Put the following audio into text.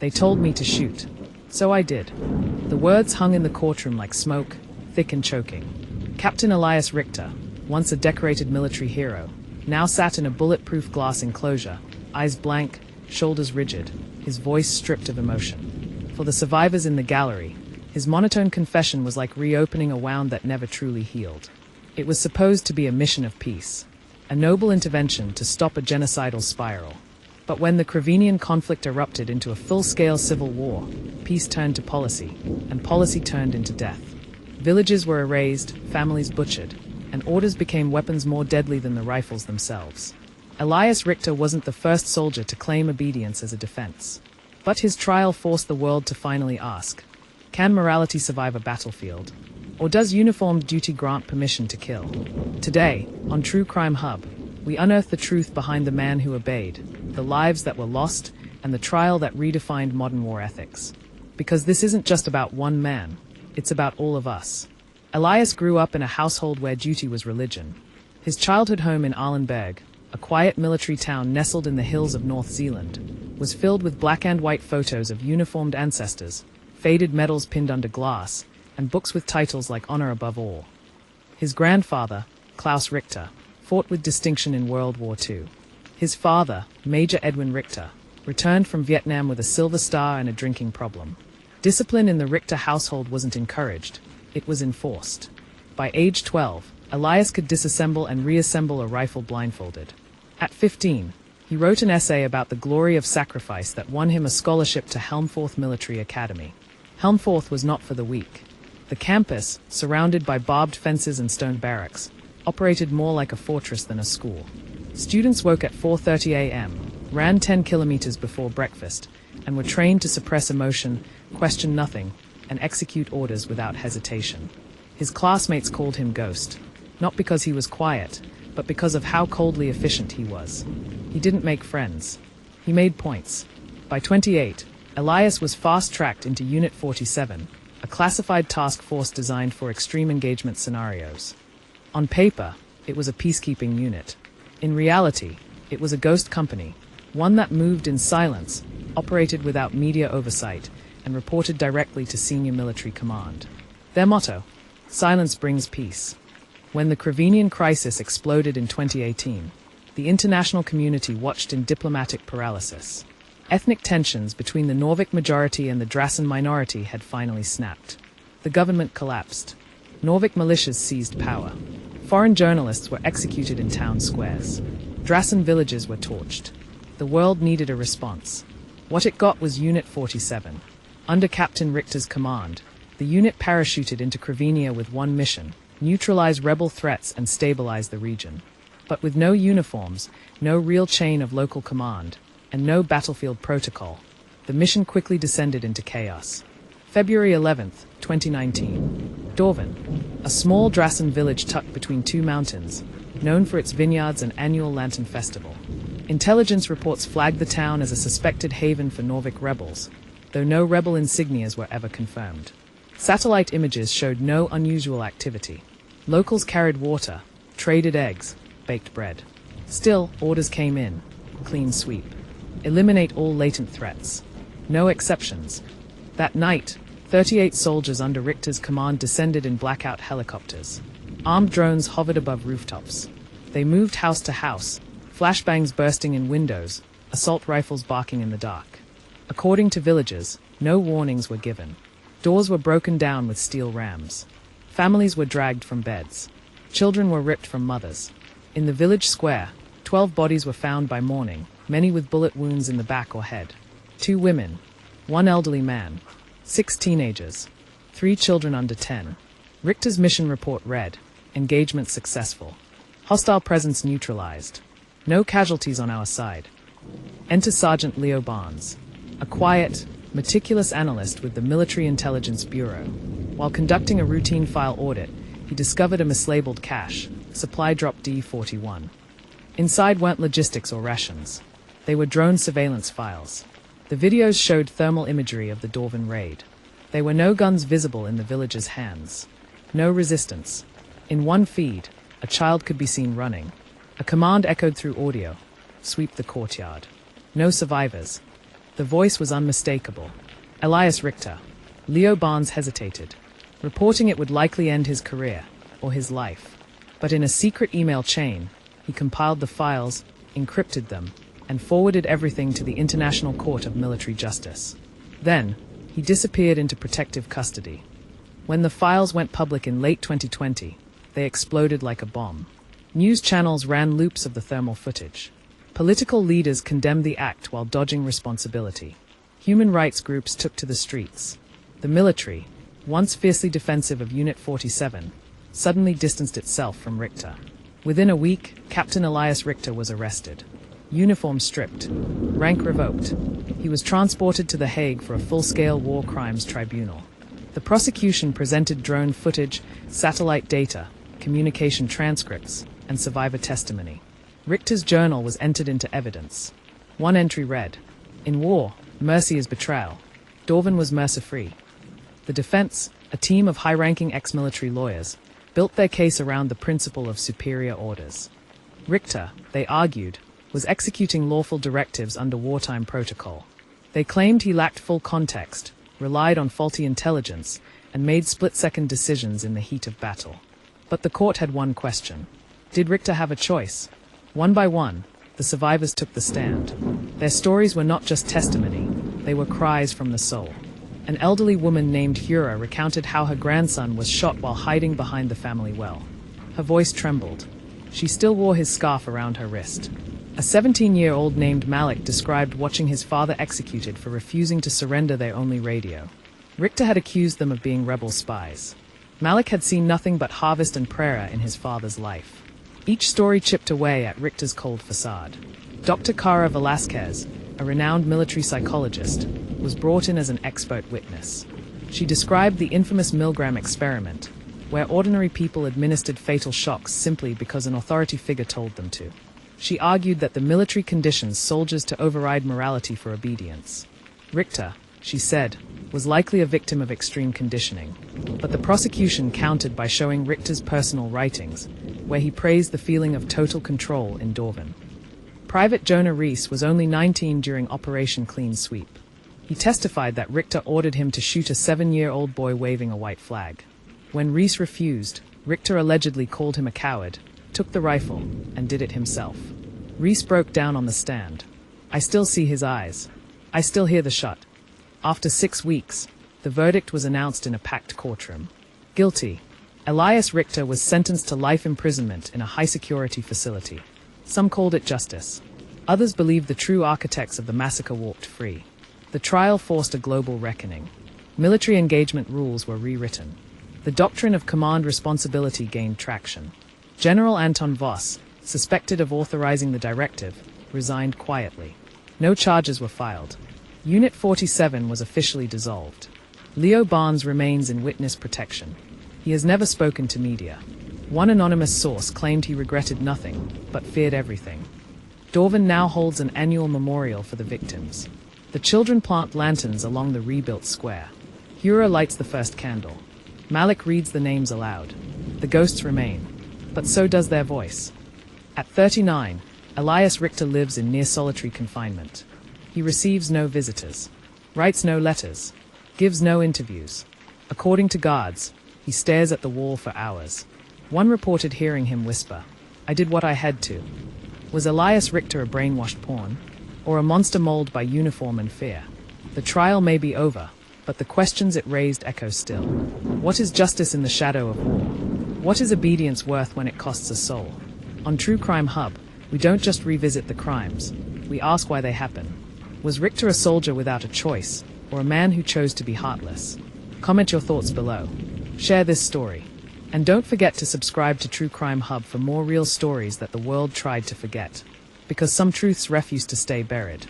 They told me to shoot. So I did. The words hung in the courtroom like smoke, thick and choking. Captain Elias Richter, once a decorated military hero, now sat in a bulletproof glass enclosure, eyes blank, shoulders rigid, his voice stripped of emotion. For the survivors in the gallery, his monotone confession was like reopening a wound that never truly healed. It was supposed to be a mission of peace, a noble intervention to stop a genocidal spiral. But when the Kravenian conflict erupted into a full-scale civil war, peace turned to policy, and policy turned into death. Villages were erased, families butchered, and orders became weapons more deadly than the rifles themselves. Elias Richter wasn't the first soldier to claim obedience as a defense. But his trial forced the world to finally ask, can morality survive a battlefield? Or does uniformed duty grant permission to kill? Today, on True Crime Hub, we unearth the truth behind the man who obeyed, the lives that were lost, and the trial that redefined modern war ethics. Because this isn't just about one man, it's about all of us. Elias grew up in a household where duty was religion. His childhood home in Arlenberg, a quiet military town nestled in the hills of North Zealand, was filled with black and white photos of uniformed ancestors, faded medals pinned under glass, and books with titles like Honor Above All. His grandfather, Klaus Richter, fought with distinction in World War II. His father, Major Edwin Richter, returned from Vietnam with a Silver Star and a drinking problem. Discipline in the Richter household wasn't encouraged, it was enforced. By age 12, Elias could disassemble and reassemble a rifle blindfolded. At 15, he wrote an essay about the glory of sacrifice that won him a scholarship to Helmforth Military Academy. Helmforth was not for the weak. The campus, surrounded by barbed fences and stone barracks, operated more like a fortress than a school. Students woke at 4:30 a.m., ran 10 kilometers before breakfast, and were trained to suppress emotion, question nothing, and execute orders without hesitation. His classmates called him Ghost, not because he was quiet, but because of how coldly efficient he was. He didn't make friends. He made points. By 28, Elias was fast-tracked into Unit 47, a classified task force designed for extreme engagement scenarios. On paper, it was a peacekeeping unit. In reality, it was a ghost company, one that moved in silence, operated without media oversight, and reported directly to senior military command. Their motto, silence brings peace. When the Kravenian crisis exploded in 2018, the international community watched in diplomatic paralysis. Ethnic tensions between the Norvik majority and the Drasen minority had finally snapped. The government collapsed. Norvik militias seized power. Foreign journalists were executed in town squares. Drasen villages were torched. The world needed a response. What it got was Unit 47. Under Captain Richter's command, the unit parachuted into Kravenia with one mission: neutralize rebel threats and stabilize the region. But with no uniforms, no real chain of local command, and no battlefield protocol, the mission quickly descended into chaos. February 11th, 2019. Dorven, a small Drasen village tucked between two mountains, known for its vineyards and annual lantern festival. Intelligence reports flagged the town as a suspected haven for Norvik rebels, though no rebel insignias were ever confirmed. Satellite images showed no unusual activity. Locals carried water, traded eggs, baked bread. Still, orders came in. Clean sweep. Eliminate all latent threats. No exceptions. That night, 38 soldiers under Richter's command descended in blackout helicopters. Armed drones hovered above rooftops. They moved house to house, flashbangs bursting in windows, assault rifles barking in the dark. According to villagers, no warnings were given. Doors were broken down with steel rams. Families were dragged from beds. Children were ripped from mothers. In the village square, 12 bodies were found by morning, many with bullet wounds in the back or head. 2 women, 1 elderly man, 6 teenagers, 3 children under 10. Richter's mission report read, engagement successful. Hostile presence neutralized. No casualties on our side. Enter Sergeant Leo Barnes, a quiet, meticulous analyst with the Military Intelligence Bureau. While conducting a routine file audit, he discovered a mislabeled cache, supply drop D41. Inside weren't logistics or rations. They were drone surveillance files. The videos showed thermal imagery of the Dorven raid. There were no guns visible in the villagers' hands. No resistance. In one feed, a child could be seen running. A command echoed through audio: sweep the courtyard. No survivors. The voice was unmistakable. Elias Richter. Leo Barnes hesitated, reporting it would likely end his career, or his life. But in a secret email chain, he compiled the files, encrypted them, and forwarded everything to the International Court of Military Justice. Then, he disappeared into protective custody. When the files went public in late 2020, they exploded like a bomb. News channels ran loops of the thermal footage. Political leaders condemned the act while dodging responsibility. Human rights groups took to the streets. The military, once fiercely defensive of Unit 47, suddenly distanced itself from Richter. Within a week, Captain Elias Richter was arrested. Uniform stripped. Rank revoked. He was transported to The Hague for a full-scale war crimes tribunal. The prosecution presented drone footage, satellite data, communication transcripts, and survivor testimony. Richter's journal was entered into evidence. One entry read, "In war, mercy is betrayal. Dorvan was mercy-free." The defense, a team of high-ranking ex-military lawyers, built their case around the principle of superior orders. Richter, they argued, was executing lawful directives under wartime protocol. They claimed he lacked full context, relied on faulty intelligence, and made split-second decisions in the heat of battle. But the court had one question. Did Richter have a choice? One by one, the survivors took the stand. Their stories were not just testimony, they were cries from the soul. An elderly woman named Hura recounted how her grandson was shot while hiding behind the family well. Her voice trembled. She still wore his scarf around her wrist. A 17-year-old named Malik described watching his father executed for refusing to surrender their only radio. Richter had accused them of being rebel spies. Malik had seen nothing but harvest and prayer in his father's life. Each story chipped away at Richter's cold facade. Dr. Cara Velasquez, a renowned military psychologist, was brought in as an expert witness. She described the infamous Milgram experiment, where ordinary people administered fatal shocks simply because an authority figure told them to. She argued that the military conditions soldiers to override morality for obedience. Richter, she said, was likely a victim of extreme conditioning, but the prosecution countered by showing Richter's personal writings, where he praised the feeling of total control in Dorvan. Private Jonah Rees was only 19 during Operation Clean Sweep. He testified that Richter ordered him to shoot a 7-year-old boy waving a white flag. When Rees refused, Richter allegedly called him a coward, took the rifle, and did it himself. Rees broke down on the stand. "I still see his eyes. I still hear the shot." After 6 weeks, the verdict was announced in a packed courtroom. Guilty. Elias Richter was sentenced to life imprisonment in a high-security facility. Some called it justice. Others believed the true architects of the massacre walked free. The trial forced a global reckoning. Military engagement rules were rewritten. The doctrine of command responsibility gained traction. General Anton Voss, suspected of authorizing the directive, resigned quietly. No charges were filed. Unit 47 was officially dissolved. Leo Barnes remains in witness protection. He has never spoken to media. One anonymous source claimed he regretted nothing, but feared everything. Dorvan now holds an annual memorial for the victims. The children plant lanterns along the rebuilt square. Hura lights the first candle. Malik reads the names aloud. The ghosts remain, but so does their voice. At 39, Elias Richter lives in near solitary confinement. He receives no visitors, writes no letters, gives no interviews. According to guards, he stares at the wall for hours. One reported hearing him whisper, "I did what I had to." Was Elias Richter a brainwashed pawn, or a monster molded by uniform and fear? The trial may be over, but the questions it raised echo still. What is justice in the shadow of war? What is obedience worth when it costs a soul? On True Crime Hub, we don't just revisit the crimes, we ask why they happen. Was Richter a soldier without a choice, or a man who chose to be heartless? Comment your thoughts below. Share this story. And don't forget to subscribe to True Crime Hub for more real stories that the world tried to forget. Because some truths refuse to stay buried.